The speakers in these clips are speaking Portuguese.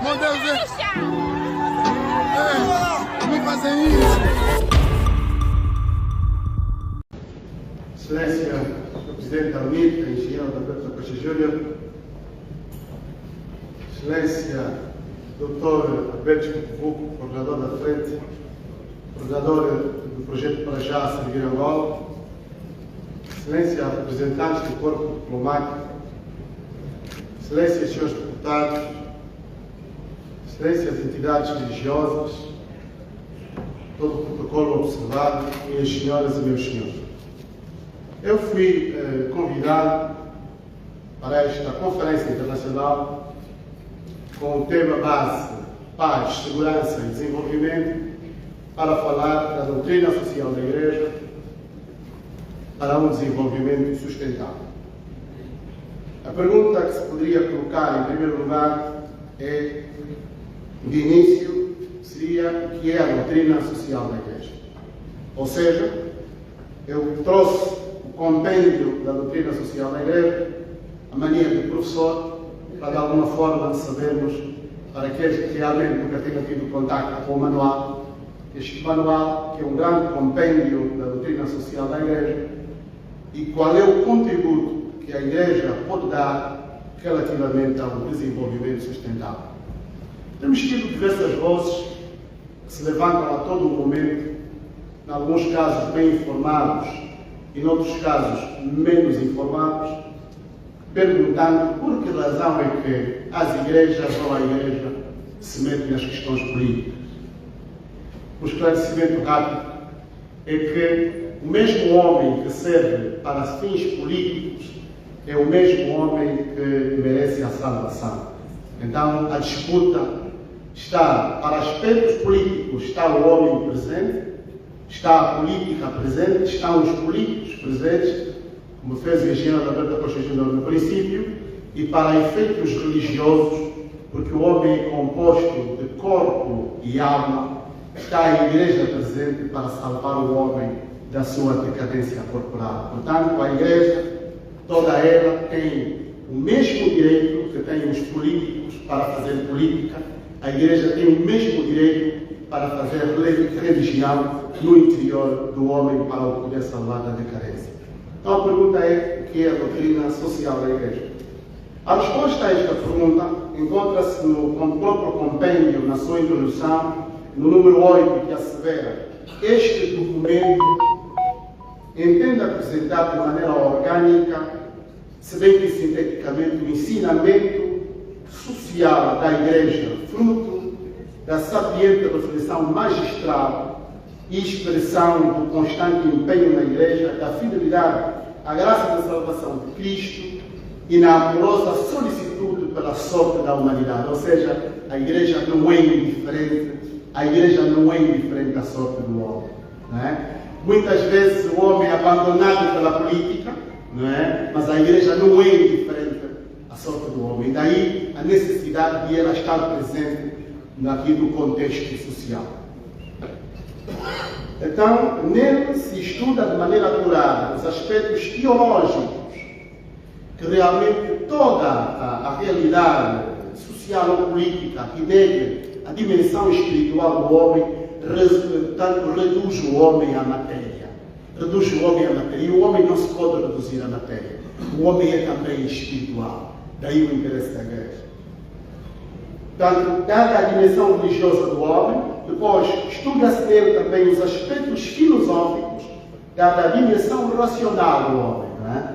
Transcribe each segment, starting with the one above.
Meu Deus, não fazem isso. Excelência, Sr. Presidente da UNIT, Engenheiro Alberto Costa Júnior, Excelência, Dr. Alberto Covuco, coordenador da Frente, coordenador do projeto Para Já Servir Angola, Excelência, representantes do Corpo Diplomático, Excelências, senhores deputados, Excelências, entidades religiosas, todo o protocolo observado, minhas senhoras e meus senhores. Eu fui convidado para esta conferência internacional com o tema base Paz, Segurança e Desenvolvimento para falar da doutrina social da Igreja para um desenvolvimento sustentável. A pergunta que se poderia colocar em primeiro lugar é, de início, seria o que é a doutrina social da Igreja. Ou seja, eu trouxe o compêndio da doutrina social da Igreja, a mania do professor, para de alguma forma sabermos, para aqueles que realmente nunca tenham tido contato com o manual, este manual, que é um grande compêndio da doutrina social da Igreja, e qual é o contributo que a Igreja pode dar relativamente ao desenvolvimento sustentável. Temos tido diversas vozes que se levantam a todo momento, em alguns casos bem informados e, em outros casos, menos informados, perguntando por que razão é que as igrejas ou a Igreja se metem nas questões políticas. O esclarecimento rápido é que o mesmo homem que serve para fins políticos é o mesmo homem que merece a salvação. Então, a disputa está, para aspectos políticos, está o homem presente, está a política presente, estão os políticos presentes, como fez o engenheiro Alberto Costa Júnior no princípio, e para efeitos religiosos, porque o homem é composto de corpo e alma, está a Igreja presente para salvar o homem da sua decadência corporal. Portanto, a Igreja, toda ela tem o mesmo direito que têm os políticos para fazer política. A Igreja tem o mesmo direito para fazer religião no interior do homem para o poder salvar da decadência. Então a pergunta é, o que é a doutrina social da Igreja? A resposta a esta pergunta encontra-se no próprio compêndio, na sua introdução, no número 8, que assevera: este documento entende apresentar de maneira orgânica, se bem que sinteticamente, o ensinamento social da Igreja, fruto da sapiente reflexão magistral e expressão do constante empenho na Igreja, da fidelidade à graça da salvação de Cristo e na amorosa solicitude pela sorte da humanidade. Ou seja, a Igreja não é indiferente, a Igreja não é indiferente à sorte do homem. Não é? Muitas vezes o homem é abandonado pela política, não é? Mas a Igreja não é indiferente à sorte do homem. Daí a necessidade de ela estar presente aqui no contexto social. Então, nele se estuda de maneira acurada os aspectos teológicos que realmente toda a realidade social ou política que nega a dimensão espiritual do homem, tanto reduz o homem à matéria. Reduz o homem à matéria. E o homem não se pode reduzir à matéria. O homem é também espiritual. Daí o interesse da Igreja. Portanto, dada a dimensão religiosa do homem, depois estuda-se nele também os aspectos filosóficos, dada a dimensão racional do homem. Não é?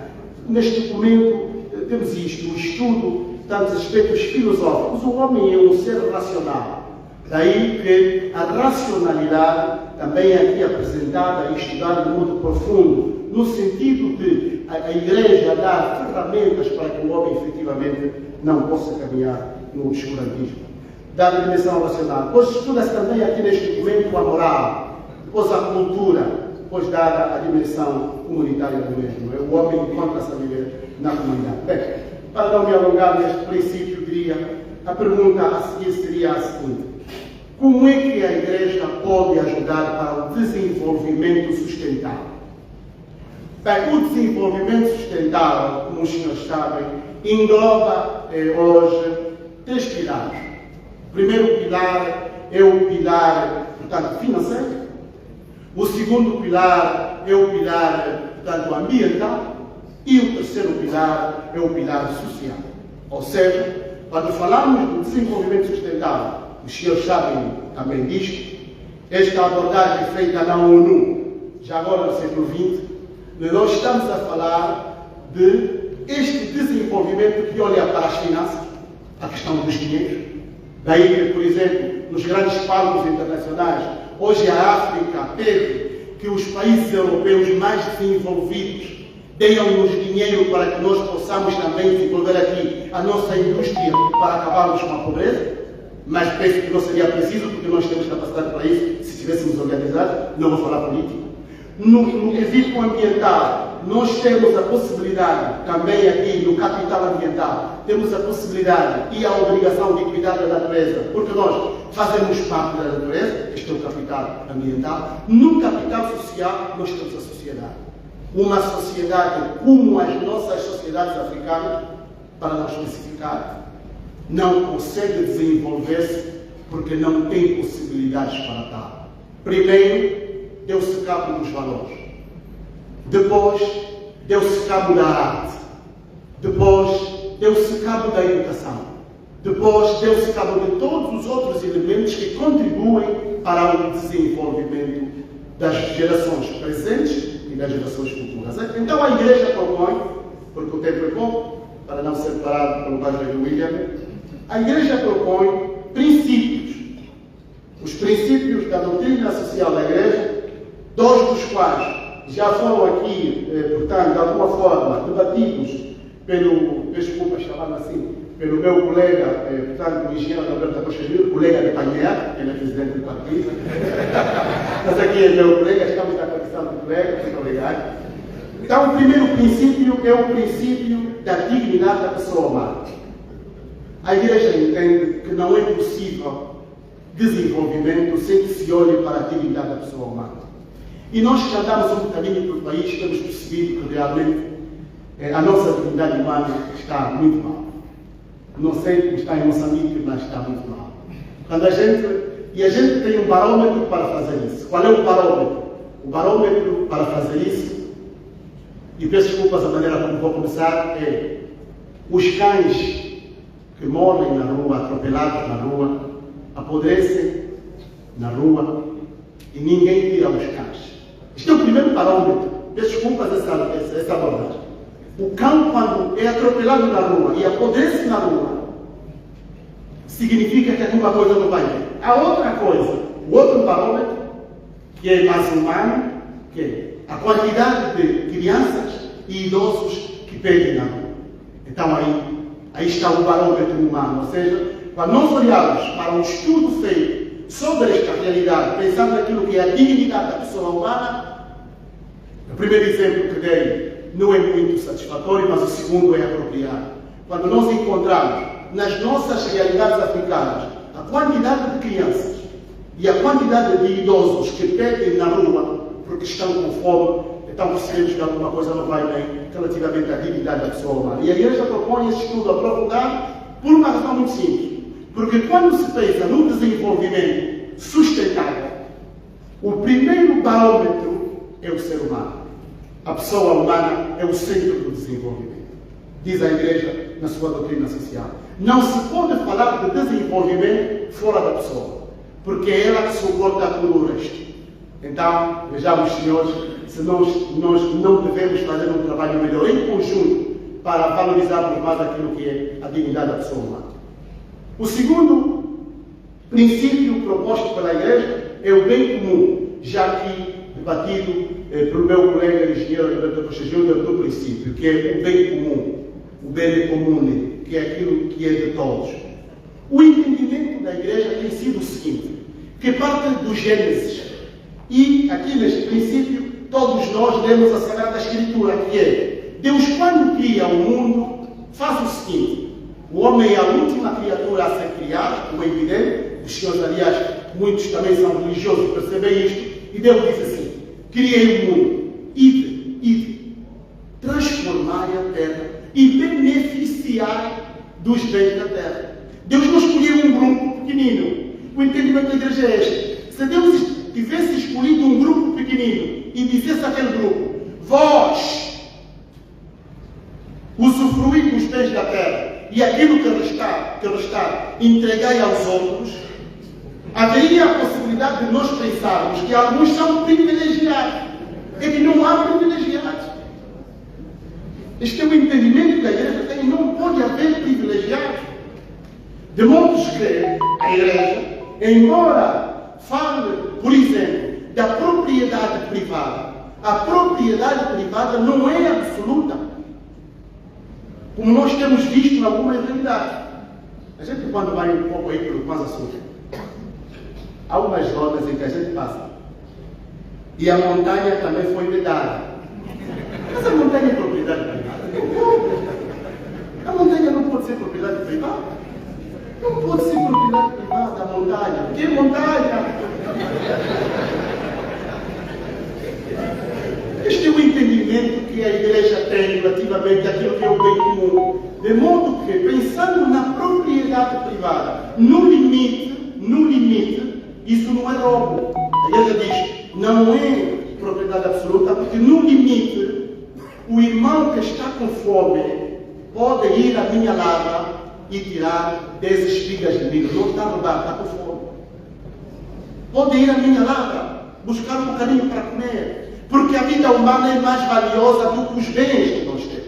Neste documento temos isto, o estudo tantos aspectos filosóficos. O homem é um ser racional. Daí que a racionalidade também é aqui apresentada e estudada de modo profundo, no sentido de a Igreja dar ferramentas para que o homem efetivamente não possa caminhar no obscurantismo. Dada a dimensão racional. Depois estuda-se também aqui neste documento a moral, depois a cultura, depois dada a dimensão comunitária do mesmo. O homem encontra-se a viver na comunidade. Bem, para não me alongar neste princípio, diria, a pergunta a seguir seria a seguinte: como é que a Igreja pode ajudar para o desenvolvimento sustentável? Bem, o desenvolvimento sustentável, como os senhores sabem, engloba hoje 3 pilares. O primeiro pilar é o pilar, portanto, financeiro. O segundo pilar é o pilar, portanto, ambiental. E o terceiro pilar é o pilar social. Ou seja, quando falamos do desenvolvimento sustentável, os senhores sabem também disto, esta abordagem feita na ONU, já agora no século XX, nós estamos a falar de este desenvolvimento que olha para as finanças, a questão dos dinheiros. Daí que, por exemplo, nos grandes palcos internacionais, hoje a África pede que os países europeus mais desenvolvidos deem-nos dinheiro para que nós possamos também desenvolver aqui a nossa indústria para acabarmos com a pobreza. Mas penso que não seria preciso, porque nós temos capacidade para isso, se estivéssemos organizados. Não vou falar política. No quesito ambiental, nós temos a possibilidade, também aqui no capital ambiental, temos a possibilidade e a obrigação de cuidar da natureza, porque nós fazemos parte da natureza, este é o capital ambiental. No capital social, nós temos a sociedade. Uma sociedade como as nossas sociedades africanas, para não especificar, não consegue desenvolver-se porque não tem possibilidades para tal. Primeiro, deu-se cabo dos valores. Depois, deu-se cabo da arte. Depois, deu-se cabo da educação. Depois, deu-se cabo de todos os outros elementos que contribuem para o desenvolvimento das gerações presentes e das gerações futuras. Então, a Igreja propõe, porque o tempo é pouco, para não ser parado pelo Padre William, a Igreja propõe princípios. Os princípios da doutrina social da Igreja, dois dos quais já foram aqui, portanto, de alguma forma, debatidos desculpa chamar assim, pelo meu colega, portanto, o engenheiro Alberto Costa Júnior, colega de Panhé, ele é presidente do partido. Mas aqui é meu colega, estamos na condição de colega, muito obrigado. Então, o primeiro princípio é o princípio da dignidade da pessoa humana. A Igreja entende que não é possível desenvolvimento sem que se olhe para a dignidade da pessoa humana. E nós que andamos um bocadinho pelo país temos percebido que realmente a nossa dignidade humana está muito mal. Não sei como está em Moçambique, mas está muito mal. A gente tem um barômetro para fazer isso. Qual é o barômetro? O barômetro para fazer isso, e peço desculpas a maneira como vou começar, é os cães que morrem na rua, atropelados na rua, apodrecem na rua e ninguém tira os cães. Este é o primeiro parâmetro. Peço desculpas essa abordagem. O cão, quando é atropelado na rua e apodrece na rua, significa que alguma coisa não vai bem. A outra coisa, o outro parâmetro, que é mais humano, que é a quantidade de crianças e idosos que perdem na rua. Então aí está o parâmetro humano. Ou seja, quando nós olhamos para um estudo feito sobre esta realidade, pensando naquilo que é a dignidade da pessoa humana, o primeiro exemplo que dei não é muito satisfatório, mas o segundo é apropriado. Quando nós encontramos nas nossas realidades africanas a quantidade de crianças e a quantidade de idosos que perdem na rua porque estão com fome, então percebemos que alguma coisa não vai bem relativamente à dignidade da pessoa humana. E a Igreja propõe esse estudo aprofundado por uma razão muito simples. Porque quando se pensa no desenvolvimento sustentável, o primeiro parâmetro é o ser humano. A pessoa humana é o centro do desenvolvimento. Diz a Igreja na sua doutrina social. Não se pode falar de desenvolvimento fora da pessoa, porque é ela que suporta todo o resto. Então, vejamos, senhores, se nós não devemos fazer um trabalho melhor em conjunto para valorizarmos mais aquilo que é a dignidade da pessoa humana. O segundo princípio proposto pela Igreja é o bem comum, já que debatido pelo meu colega engenheiro Alberto Costa Júnior do princípio, que é o bem comum, o bem comum, que é aquilo que é de todos. O entendimento da Igreja tem sido o seguinte, que parte do Gênesis, e aqui neste princípio todos nós lemos a Sagrada Escritura, que é Deus, quando cria o mundo, faz o seguinte: o homem é a última criatura a ser criada, como é evidente, os senhores, aliás, muitos também são religiosos, percebem isto, e Deus diz assim: criei o mundo, ide, transformai a terra e beneficiai dos bens da terra. Deus não escolheu um grupo, porque pequenino. O entendimento da igreja é este. Se Deus tivesse escolhido um grupo pequenino e dissesse àquele grupo: vós usufruí dos bens da terra e aquilo que restar entregai aos outros, haveria a possibilidade de nós pensarmos que alguns são privilegiados. É que não há privilegiados. Este é o entendimento que a igreja tem. Não pode haver privilegiados. De modo que a igreja, embora fale, por exemplo, da propriedade privada, a propriedade privada não é absoluta, como nós temos visto em algumas realidades. A gente, quando vai um pouco aí pelo Paz Sul, há umas zonas em que a gente passa e a montanha também foi vedada. Mas a montanha é propriedade privada? Não pode. A montanha não pode ser propriedade privada. Não pode ser propriedade privada a montanha. Que montanha? Este é o entendimento que a igreja tem relativamente àquilo que é o bem comum. De modo que, pensando na propriedade privada, no limite, isso não é roubo. A igreja diz, não é propriedade absoluta, porque no limite, o irmão que está com fome pode ir à minha lava e tirar 10 espigas de milho. Não está a roubar, está com fome. Pode ir à minha lava, buscar um bocadinho para comer. Porque a vida humana é mais valiosa do que os bens que nós temos.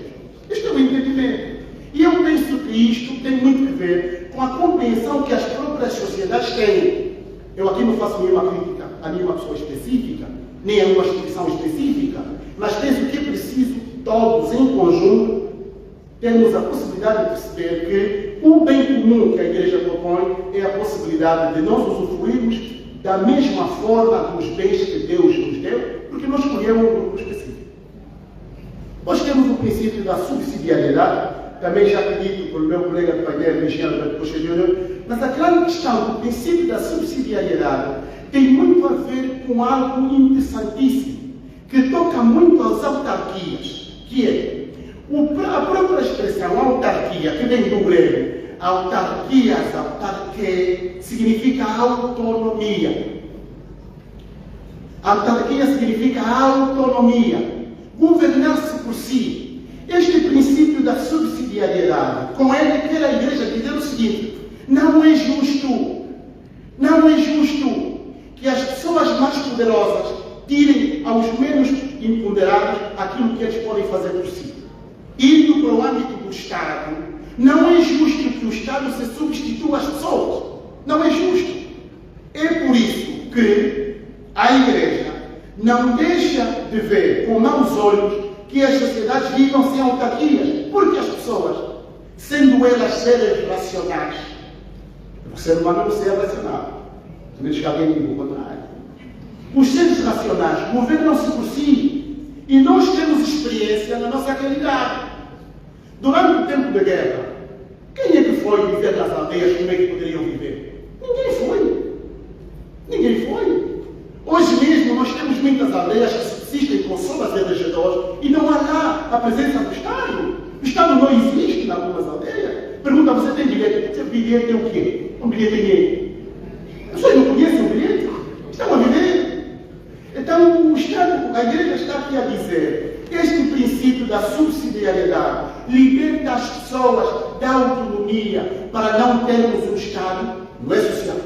Este é o entendimento. E eu penso que isto tem muito a ver com a compreensão que as próprias sociedades têm. Eu aqui não faço nenhuma crítica a nenhuma pessoa específica, nem a uma instituição específica, mas penso que é preciso, todos em conjunto, termos a possibilidade de perceber que o bem comum que a igreja propõe é a possibilidade de nós usufruirmos da mesma forma dos bens que Deus nos deu, porque nós escolhemos um grupo específico. Nós temos o princípio da subsidiariedade, também já pedido pelo meu colega de painel, Michel Júnior, mas a grande questão do princípio da subsidiariedade tem muito a ver com algo interessantíssimo, que toca muito às autarquias, que é a própria expressão autarquia, que vem do grego, autarquias, autarque, significa autonomia. Autarquia significa autonomia, governar-se por si. Este princípio da subsidiariedade, com ele quer a igreja dizer o seguinte: não é justo que as pessoas mais poderosas tirem aos menos empoderados aquilo que eles podem fazer por si. Indo para o âmbito do Estado, não é justo que o Estado se substitua às pessoas. Não é justo. É por isso que a igreja não deixa de ver com maus olhos que as sociedades vivam sem autarquias, porque as pessoas, sendo elas seres racionais, o ser humano não se é racional, a menos que alguém diga o contrário. Os seres racionais governam-se por si, e nós temos experiência na nossa realidade. Durante o tempo da guerra, quem é que foi viver nas aldeias como é que poderiam viver? Ninguém foi. Ninguém foi. Hoje mesmo nós temos muitas aldeias que subsistem com solas de regedores e não há lá a presença do Estado. O Estado não existe em algumas aldeias. Pergunta: você tem bilhete? Você bilhete é o quê? Um bilhete ninguém. As pessoas não conhecem o bilhete? Estão a viver. Então o Estado, a igreja está aqui a dizer: este princípio da subsidiariedade liberta as pessoas da autonomia para não termos um Estado, não é social,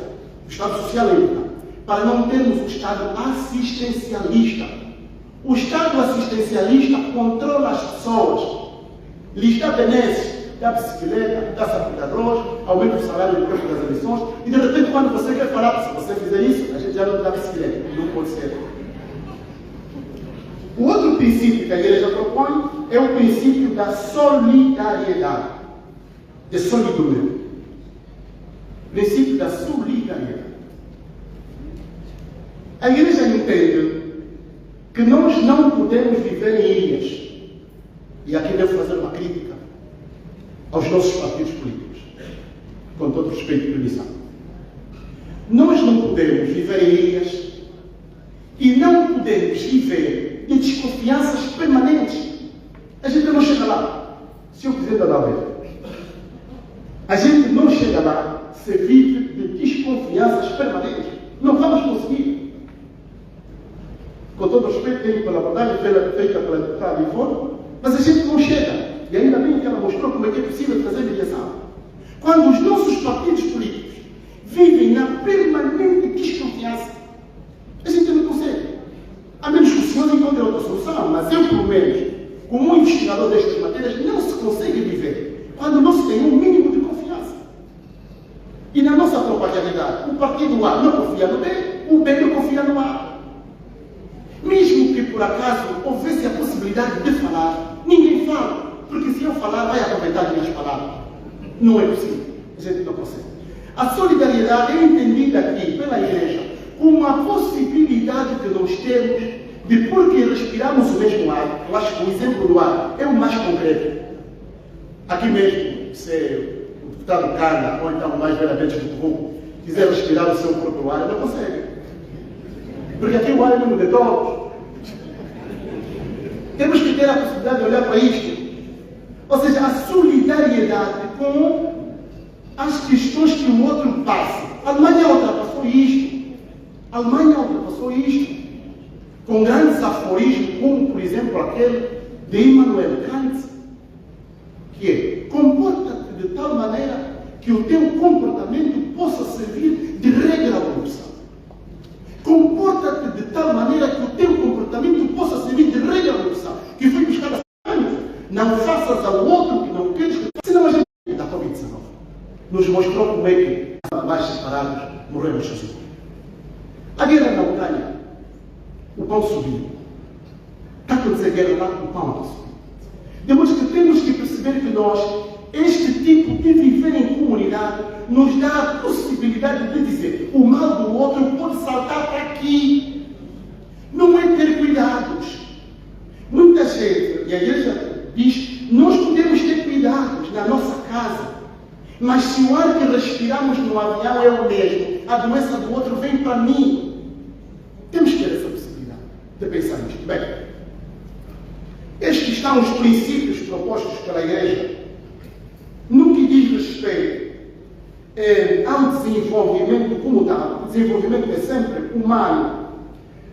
o Estado social é importante, para não termos um Estado assistencialista. O Estado assistencialista controla as pessoas, lhes dá benesses, dá bicicleta, dá saco de arroz, aumenta o salário no tempo das eleições, e de repente, quando você quer falar, se você fizer isso, a gente já não dá bicicleta. Não pode ser. O outro princípio que a igreja propõe é o princípio da solidariedade, de solidariedade. Princípio da solidariedade. A igreja entende que nós não podemos viver em ilhas. E aqui devo fazer uma crítica aos nossos partidos políticos, com todo respeito e permissão. Nós não podemos viver em ilhas e não podemos viver em desconfianças permanentes. A gente não chega lá. Se eu quiser dar a ver, a gente não chega lá. sociedade se vive de desconfianças permanentes. Não vamos conseguir. Com todo o respeito, tenho pela abordagem feita pela deputada Ivone, mas a gente não chega. E ainda bem que ela mostrou como é que é possível fazer mediação. Quando os nossos partidos políticos vivem na permanente desconfiança, a gente não consegue. A menos que o senhor encontre outra solução, mas eu, pelo menos, como um investigador destas matérias, não se consegue viver quando não se tem um mínimo de confiança. E na nossa própria realidade, o partido A não confia no B, o B não confia no A. Mesmo que por acaso houvesse a possibilidade de falar, ninguém fala, porque se eu falar, vai aproveitar as minhas palavras. Não é possível. A gente não consegue. A solidariedade é entendida aqui pela Igreja como uma possibilidade que nós temos de, porque respiramos o mesmo ar. Eu acho que o exemplo do ar é o mais concreto. Aqui mesmo, se o deputado Cana, ou então o mais velhamente do povo, quiser respirar o seu próprio ar, não consegue. Porque aqui o ar é mesmo de todos. Temos que ter a possibilidade de olhar para isto. Ou seja, a solidariedade com as questões que o outro passa. A Alemanha ultrapassou isto. A Alemanha ultrapassou isto. Com grandes aforismos, como, por exemplo, aquele de Immanuel Kant, que é: comporta-te de tal maneira que o teu comportamento possa servir de regra à evolução. Comporta-te de tal maneira que o teu comportamento possa servir de regra à evolução. Que foi buscar a não faças ao outro que não queres, senão a gente da Covid-19 nos mostrou como é que, mais separados, morremos sozinhos. A guerra na Ucrânia, o pão subiu. Está a acontecer guerra lá, o pão não subiu. Depois que temos que perceber que nós, este tipo de viver em comunidade, nos dá a possibilidade de dizer: o mal do outro pode saltar para aqui. Não é ter cuidados. Muita gente, e a Igreja diz, nós podemos ter cuidados na nossa casa, mas se o ar que respiramos no avião é o mesmo, a doença do outro vem para mim. Temos que ter essa possibilidade de pensar nisto. Bem, estes são os princípios propostos pela Igreja no que diz respeito ao desenvolvimento como tal. O desenvolvimento é sempre humano,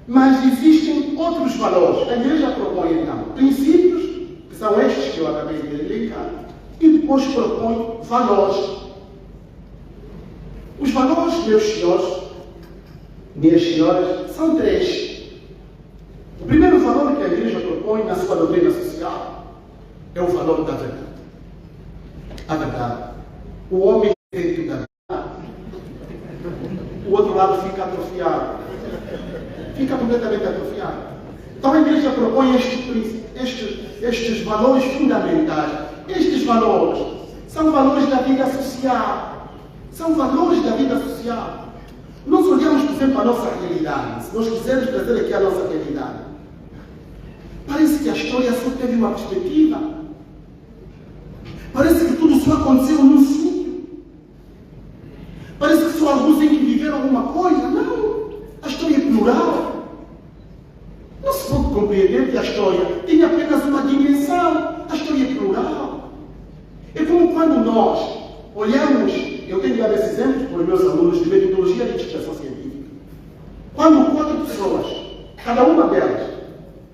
mas existem outros valores. A Igreja propõe então princípios, que são estes que eu acabei de elencar, e depois propõe valores. Os valores, meus senhores, minhas senhoras, são três. O primeiro valor que a Igreja propõe na sua doutrina social é o valor da verdade. A verdade. O homem tem tudo a verdade. O outro lado fica atrofiado. Fica completamente atrofiado. Então a Igreja propõe estes valores fundamentais. Estes valores são valores da vida social. São valores da vida social. Nós olhamos, por exemplo, a nossa realidade. Se nós quisermos trazer aqui a nossa realidade, parece que a história só teve uma perspectiva. Parece que tudo só aconteceu num sítio. Parece que só alguns em que viveram alguma coisa. Não. A história é plural. Não se pode compreender que a história tem apenas uma dimensão. A história é plural. É como quando nós olhamos, eu tenho dado esse exemplo para os meus alunos de metodologia de investigação científica. Quando 4 pessoas, cada uma delas,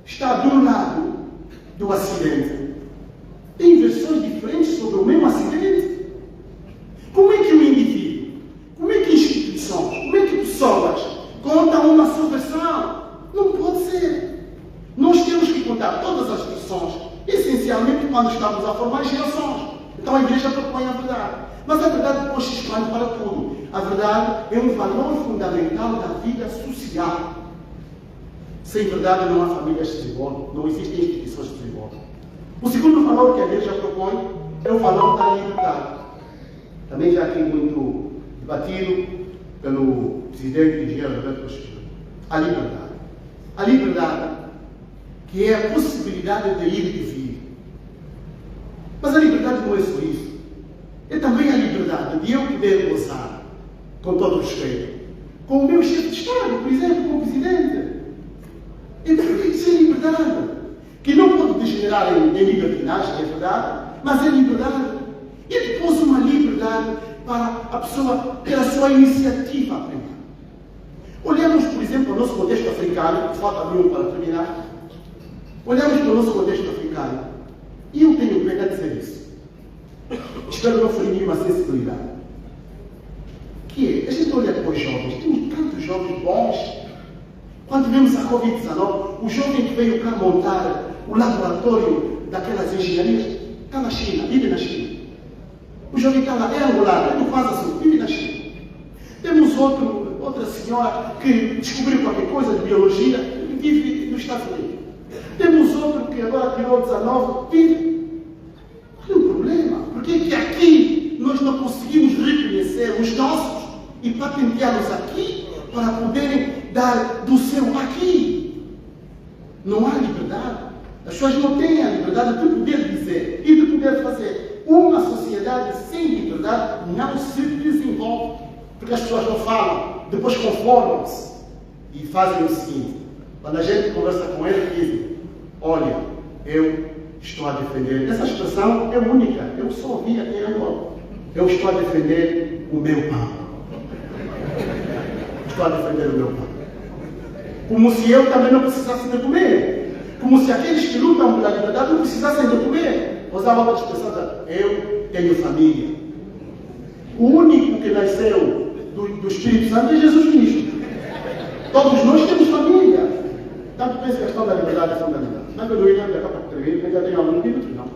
está de um lado do acidente, tem versões diferentes sobre o mesmo acidente. Como é que o indivíduo, como é que instituições, como é que pessoas contam uma só versão? Não pode ser. Nós temos que contar todas as versões, essencialmente quando estamos a formar gerações. Então a Igreja propõe a verdade. Mas a verdade depois se expande para tudo. A verdade é um valor fundamental da vida social. Sem verdade não há famílias que se desenvolvem, não existem instituições que se desenvolvem. O segundo valor que a Igreja propõe é o valor da liberdade. Também já aqui muito debatido pelo presidente engenheiro Roberto Costa. A liberdade. A liberdade, que é a possibilidade de ir e de vir. Mas a liberdade não é só isso. É também a liberdade de eu poder gozar, com todo o respeito, com o meu chefe de Estado, por exemplo, com o presidente. Isso é liberdade, que não pode degenerar em libertinagem, é verdade, mas é liberdade. E depois uma liberdade para a pessoa ter a sua iniciativa primeiro. Olhamos, por exemplo, para o nosso contexto africano, falta muito para terminar. Olhamos para o nosso contexto africano, e eu tenho pena de dizer isso. Espero não ferir nenhuma sensibilidade. Que é, a gente olha para os jovens, temos tantos jovens bons. Quando vemos a Covid-19, o jovem que veio cá montar o laboratório daquelas engenharias, está na China, vive na China. O jovem está lá, é angolano, é do Quasa-Sul, vive na China. Temos outra senhora que descobriu qualquer coisa de biologia e vive nos Estados Unidos. Temos outro que agora tirou 19, vive. Qual é o problema? Porque que aqui nós não conseguimos reconhecer os nossos e patenteá-los aqui para poderem dar do seu aqui? Não há liberdade. As pessoas não têm a liberdade de poder dizer e de poder fazer. Uma sociedade sem liberdade não se desenvolve. Porque as pessoas não falam, depois conformam-se e fazem o seguinte: quando a gente conversa com eles, dizem: olha, eu estou a defender. Essa expressão é única, eu só ouvi aqui em Angola. Eu estou a defender o meu pão. Estou a defender o meu pão. Como se eu também não precisasse de comer. Como se aqueles que lutam pela liberdade não precisassem de comer. Usava outra expressão: eu tenho família. O único que nasceu do Espírito Santo é Jesus Cristo. Todos nós temos família. Tanto pensa que a questão da liberdade é fundamental. Mas eu não ia daqui a pouco terminar, ainda tenho alguns minutos, não.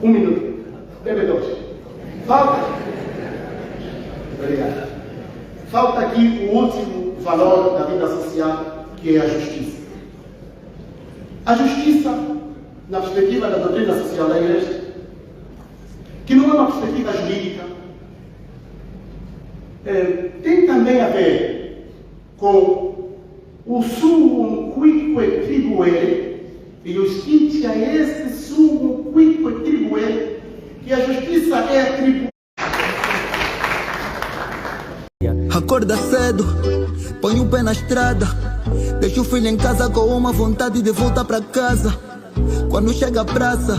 Um minuto. Deve dois. Falta. Obrigado. Falta aqui o último valor da vida social, que é a justiça. A justiça, na perspectiva da doutrina social da Igreja, que não é uma perspectiva jurídica, tem também a ver com o suum quique tribuere, e justiça é esse suum quique tribuere, que a justiça é atribuída. Acorda cedo, põe o pé na estrada, deixa o filho em casa com uma vontade de voltar para casa. Quando chega a praça,